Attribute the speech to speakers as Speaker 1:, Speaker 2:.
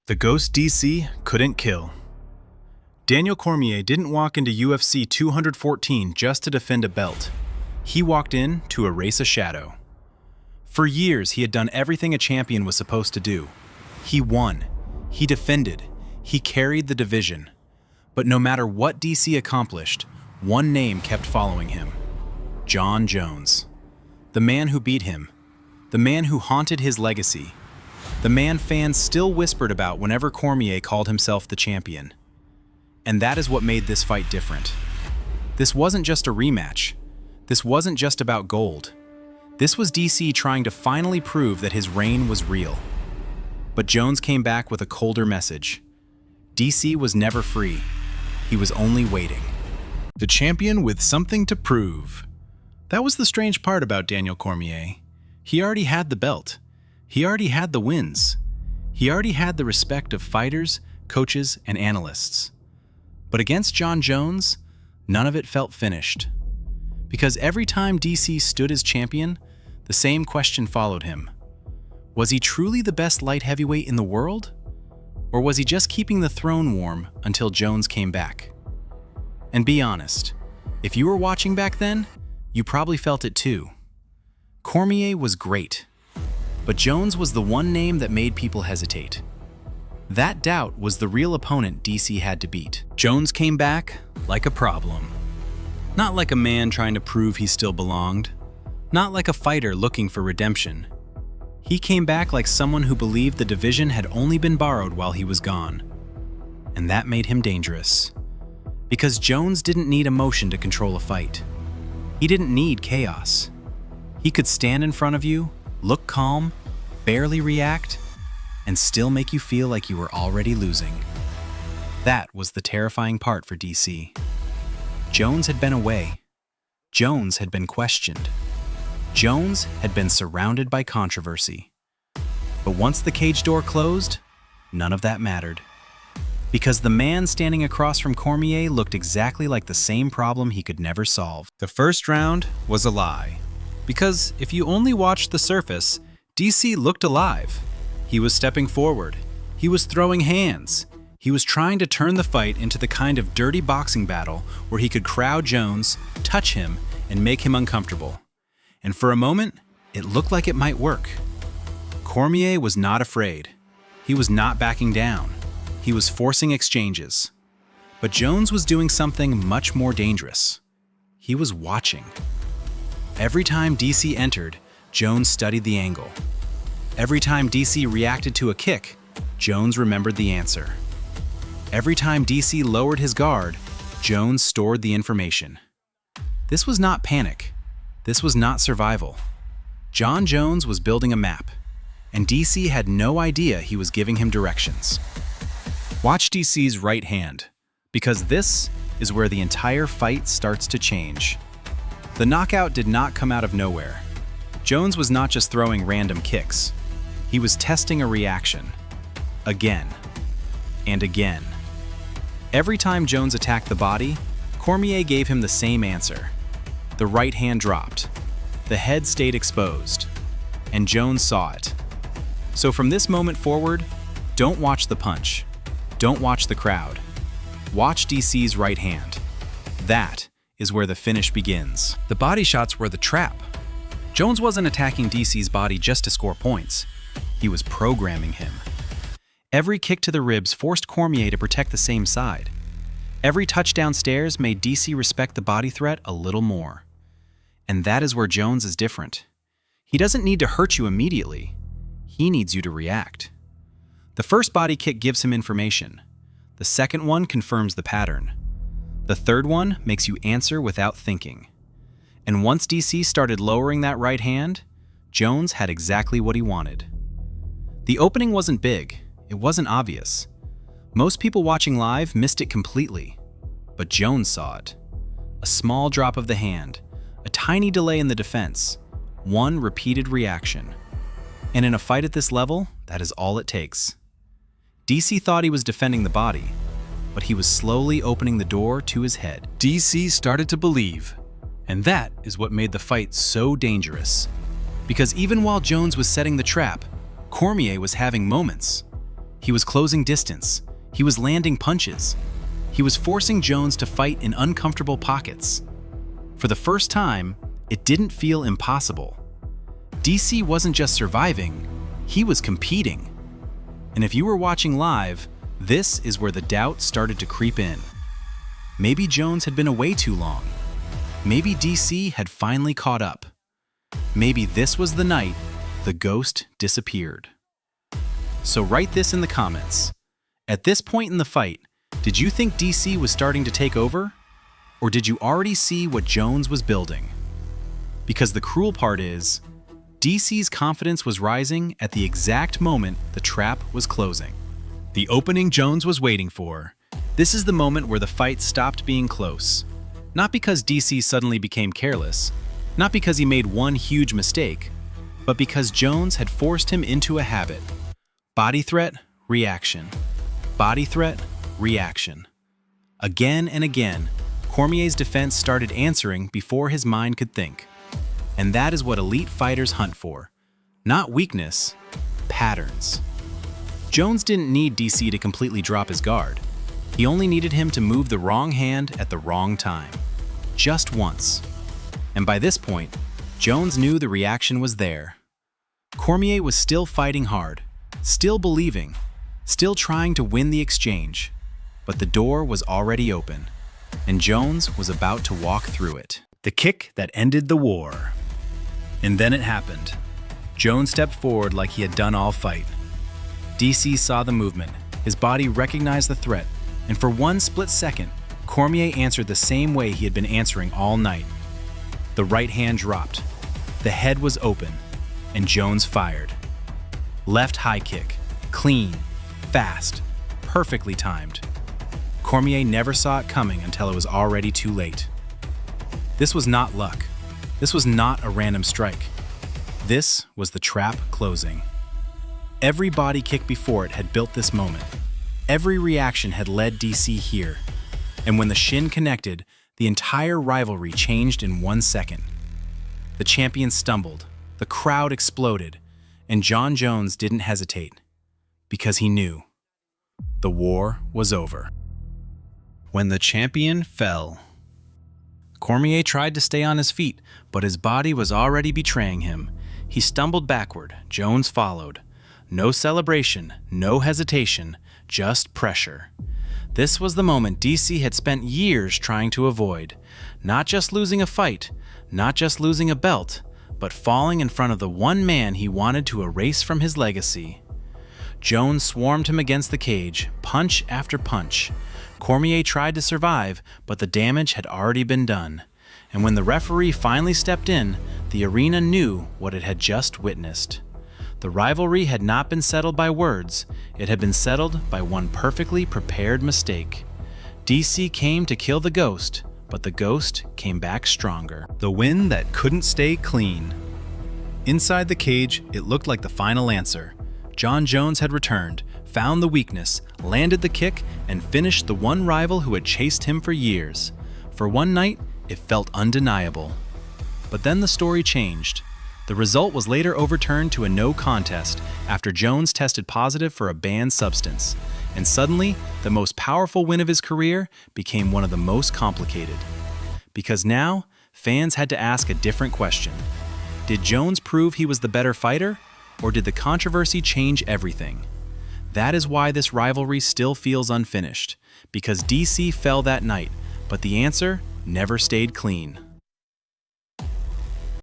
Speaker 1: The ghost DC couldn't kill. Daniel Cormier didn't walk into UFC 214 just to defend a belt. He walked in to erase a shadow. For years, he had done everything a champion was supposed to do. He won. He defended. He carried the division. But no matter what DC accomplished, one name kept following him: Jon Jones. The man who beat him. The man who haunted his legacy. The man fans still whispered about whenever Cormier called himself the champion. And that is what made this fight different. This wasn't just a rematch. This wasn't just about gold. This was DC trying to finally prove that his reign was real. But Jones came back with a colder message. DC was never free. He was only waiting. The champion with something to prove. That was the strange part about Daniel Cormier. He already had the belt. He already had the wins. He already had the respect of fighters, coaches, and analysts. But against Jon Jones, none of it felt finished. Because every time DC stood as champion, the same question followed him. Was he truly the best light heavyweight in the world? Or was he just keeping the throne warm until Jones came back? And be honest, if you were watching back then, you probably felt it too. Cormier was great. But Jones was the one name that made people hesitate. That doubt was the real opponent DC had to beat. Jones came back like a problem. Not like a man trying to prove he still belonged. Not like a fighter looking for redemption. He came back like someone who believed the division had only been borrowed while he was gone. And that made him dangerous. Because Jones didn't need emotion to control a fight. He didn't need chaos. He could stand in front of you, look calm, barely react, and still make you feel like you were already losing. That was the terrifying part for DC. Jones had been away. Jones had been questioned. Jones had been surrounded by controversy. But once the cage door closed, none of that mattered. Because the man standing across from Cormier looked exactly like the same problem he could never solve. The first round was a lie. Because if you only watched the surface, DC looked alive. He was stepping forward. He was throwing hands. He was trying to turn the fight into the kind of dirty boxing battle where he could crowd Jones, touch him, and make him uncomfortable. And for a moment, it looked like it might work. Cormier was not afraid. He was not backing down. He was forcing exchanges. But Jones was doing something much more dangerous. He was watching. Every time DC entered, Jones studied the angle. Every time DC reacted to a kick, Jones remembered the answer. Every time DC lowered his guard, Jones stored the information. This was not panic. This was not survival. Jon Jones was building a map, and DC had no idea he was giving him directions. Watch DC's right hand, because this is where the entire fight starts to change. The knockout did not come out of nowhere. Jones was not just throwing random kicks. He was testing a reaction. Again. And again. Every time Jones attacked the body, Cormier gave him the same answer. The right hand dropped. The head stayed exposed. And Jones saw it. So from this moment forward, don't watch the punch. Don't watch the crowd. Watch DC's right hand. That is where the finish begins. The body shots were the trap. Jones wasn't attacking DC's body just to score points. He was programming him. Every kick to the ribs forced Cormier to protect the same side. Every touch downstairs made DC respect the body threat a little more. And that is where Jones is different. He doesn't need to hurt you immediately. He needs you to react. The first body kick gives him information. The second one confirms the pattern. The third one makes you answer without thinking. And once DC started lowering that right hand, Jones had exactly what he wanted. The opening wasn't big. It wasn't obvious. Most people watching live missed it completely. But Jones saw it. A small drop of the hand, a tiny delay in the defense, one repeated reaction. And in a fight at this level, that is all it takes. DC thought he was defending the body, but he was slowly opening the door to his head. DC started to believe, and that is what made the fight so dangerous. Because even while Jones was setting the trap, Cormier was having moments. He was closing distance. He was landing punches. He was forcing Jones to fight in uncomfortable pockets. For the first time, it didn't feel impossible. DC wasn't just surviving, he was competing. And if you were watching live, this is where the doubt started to creep in. Maybe Jones had been away too long. Maybe DC had finally caught up. Maybe this was the night the ghost disappeared. So write this in the comments. At this point in the fight, did you think DC was starting to take over? Or did you already see what Jones was building? Because the cruel part is, DC's confidence was rising at the exact moment the trap was closing. The opening Jones was waiting for. This is the moment where the fight stopped being close. Not because DC suddenly became careless, not because he made one huge mistake, but because Jones had forced him into a habit. Body threat, reaction. Body threat, reaction. Again and again, Cormier's defense started answering before his mind could think. And that is what elite fighters hunt for. Not weakness, patterns. Jones didn't need DC to completely drop his guard. He only needed him to move the wrong hand at the wrong time. Just once. And by this point, Jones knew the reaction was there. Cormier was still fighting hard, still believing, still trying to win the exchange. But the door was already open, and Jones was about to walk through it. The kick that ended the war. And then it happened. Jones stepped forward like he had done all fight. DC saw the movement. His body recognized the threat, and for one split second, Cormier answered the same way he had been answering all night. The right hand dropped. The head was open, and Jones fired. Left high kick, clean, fast, perfectly timed. Cormier never saw it coming until it was already too late. This was not luck. This was not a random strike. This was the trap closing. Every body kick before it had built this moment. Every reaction had led DC here. And when the shin connected, the entire rivalry changed in 1 second. The champion stumbled, the crowd exploded, and Jon Jones didn't hesitate. Because he knew. The war was over. When the champion fell. Cormier tried to stay on his feet, but his body was already betraying him. He stumbled backward. Jones followed. No celebration, no hesitation, just pressure. This was the moment DC had spent years trying to avoid. Not just losing a fight, not just losing a belt, but falling in front of the one man he wanted to erase from his legacy. Jones swarmed him against the cage, punch after punch. Cormier tried to survive, but the damage had already been done. And when the referee finally stepped in, the arena knew what it had just witnessed. The rivalry had not been settled by words, it had been settled by one perfectly prepared mistake. DC came to kill the ghost, but the ghost came back stronger. The win that couldn't stay clean. Inside the cage, it looked like the final answer. Jon Jones had returned, found the weakness, landed the kick, and finished the one rival who had chased him for years. For one night, it felt undeniable. But then the story changed. The result was later overturned to a no contest after Jones tested positive for a banned substance. And suddenly, the most powerful win of his career became one of the most complicated. Because now, fans had to ask a different question. Did Jones prove he was the better fighter, or did the controversy change everything? That is why this rivalry still feels unfinished, because DC fell that night, but the answer never stayed clean.